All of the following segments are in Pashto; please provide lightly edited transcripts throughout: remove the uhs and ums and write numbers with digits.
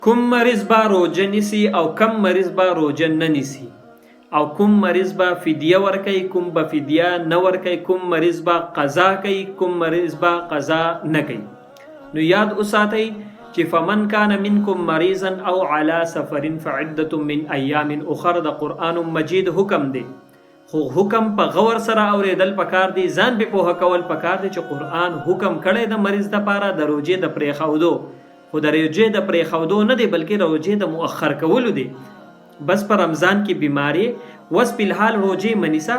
کوم مریض به روژه نیسي او کم مریض به روژه نه نیسي او کوم مریض به فدیه ورکوي کوم به فدیه نه ورکوي کوم مریض به قضا کوي کوم مریض به قضا نه کوي. نو یاد وساتئ چې فمن کان منکم مریضا او علی سفر فعدة من ایام اخر د قرآن مجید حکم دی، خو حکم په غور سره اوریدل پکار دی، ځان به پوهه کول پکار دی چې قرآن حکم کړی د مریض دپاره د روژې د پرېښودو، خو د روژې د پرېښودو نه دی بلکې روژې د مؤخر کولو دی. بس په رمضان کې بیماری وس په الحال روژې منیسه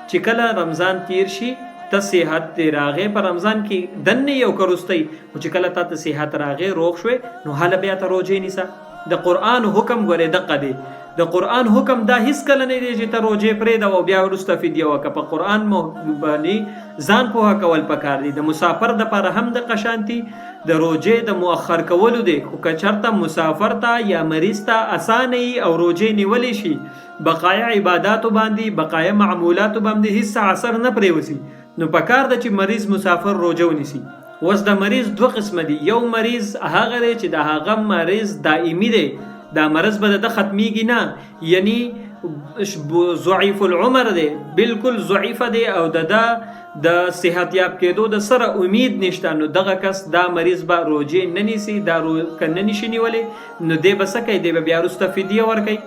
چې کله رمضان تیر شي ته صحت دی راغې په رمضان کې دنه یو کروستی او چې کله ته صحت راغې روغ شوې نو حاله بیا ته روژې نیسه. د قرآن حکم ګورې دقه دی، د قرآن حکم دا هیڅ کله نه دی چې ته روژې پرېږده او بیا وروسته فدیه وکړه. په قرآن باندې ځان پوهه کول پکار دی. د مسافر دپاره هم د قشانتي د روژې د مؤخر کولو دی، خو که چېرته مسافر ته یا مریض ته اسانه وي او روژې نیولی شي بقایا عباداتو باندې بقایا معمولاتو باندې هیڅ اثر نه پرېوځي نو پکار ده چې مریض مسافر روژه ونیسي. اوس د مریض دوه قسمه دي، یو مریض هغه دی چې د هغه مریض دائمی دی، دا مرض به د ختمیږي نه، یعنی ضعیف العمر دی، بالکل ضعیف دی او د صحت یاب کېدو د سره امید نشته، نو دغه کس دا مریض به روژې نه نیسي. دا که نه نشي نیولی نو دی به څه کوي؟ دی به بیا وروسته فدیه ورکوي.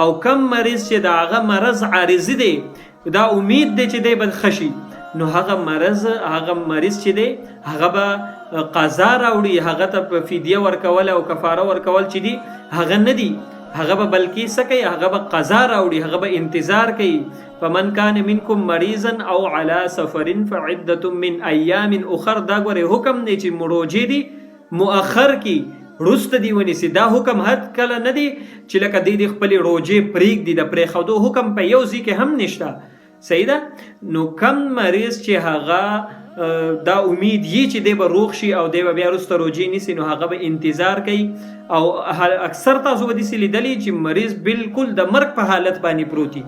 او کم مریض چې د هغه مرض عارضي دی، دا امید دی چې دی به ښه شي، نو هغه مریض چې دی هغه به قضا راوړي، هغه ته په فدیه ورکول او کفاره ورکول چې دی هغه نه دی، هغه به بلکې څه کوي؟ هغه به قضا راوړي، هغه به انتظار کوي. فمن کان منکم مریضا او علی سفر فعدة من ایام اخر، دا ګوره حکم دی چې روژې دی مؤخر کی وروسته دی ونیسي. دا حکم هر کله نه دی چې لکه دی خپلې روژې پرېږدي، د پرېښودو حکم په یو ځای کې هم نشته. صحیح ده؟ نو کم مریض چې هغه دا امید یي چې دی به روغ شي او دی به بیا وروسته روژې نیسي نو هغه به انتظار کوي. او اکثر تاسو به داسې لیدلي چې مریض بالکل د مرګ په حالت باندې پروت وي،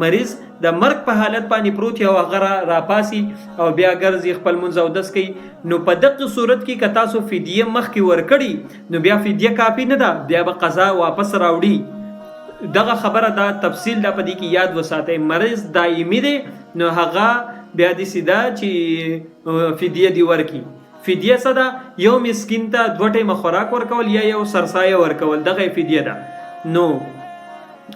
مریض د مرګ په حالت باندې پروت وي او هغه راپاسي او بیا ګرځي خپل منځ اودس کوي. نو په دغه صورت کې که تاسو فدیه مخکې ورکړي نو بیا فدیه کافي نه ده، بیا به قضا واپس راوړي. دغه خبره دا تفصیل دا پدې کې یاد وساتئ. مریض دایمي دی نو هغه بیا داسې ده چې فدیه دی ورکړي. فدیه څه ده؟ یو مسکین ته 2 ټیمه خوراک ورکول یا یو سرسایه ورکول، دغه فدیه ده. نو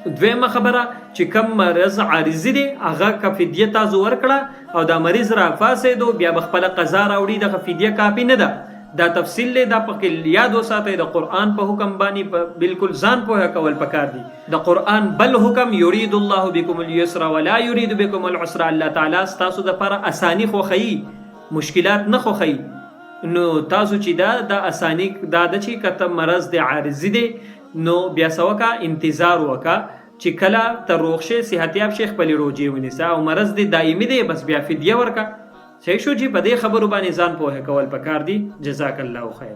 دویمه خبره چې کم مرض عارضي دی هغه که فدیه تاسو ورکړه او دا مریض را فاسدو بیا به خپله قضا راوړي، دغه فدیه کافي نه ده. دا تفصیل دی، دا پکې یاد وساتئ. د قرآن په حکم باندې بالکل ځان پوهه کول پکار دی. د قرآن بل حکم یرید الله بكم اليسر ولا يريد بكم العسر، الله تعالی ستاسو دپاره اسانی خوښوي، مشکلات نه خوښوي. نو تاسو چې دا اسانی دا ده چې که ته مرض دی عارضي دی نو بیا څه وکړه؟ انتظار وکړه چې کله ته روغ شې صحتیاب شې خپلې روژې ونیسه. او مرض دی دایمي دی بس بیا فدیه ورکړه. صحیح شو چې په دې خبرو باندې ځان پوهه کول پکار دي. جزاک الله خیر.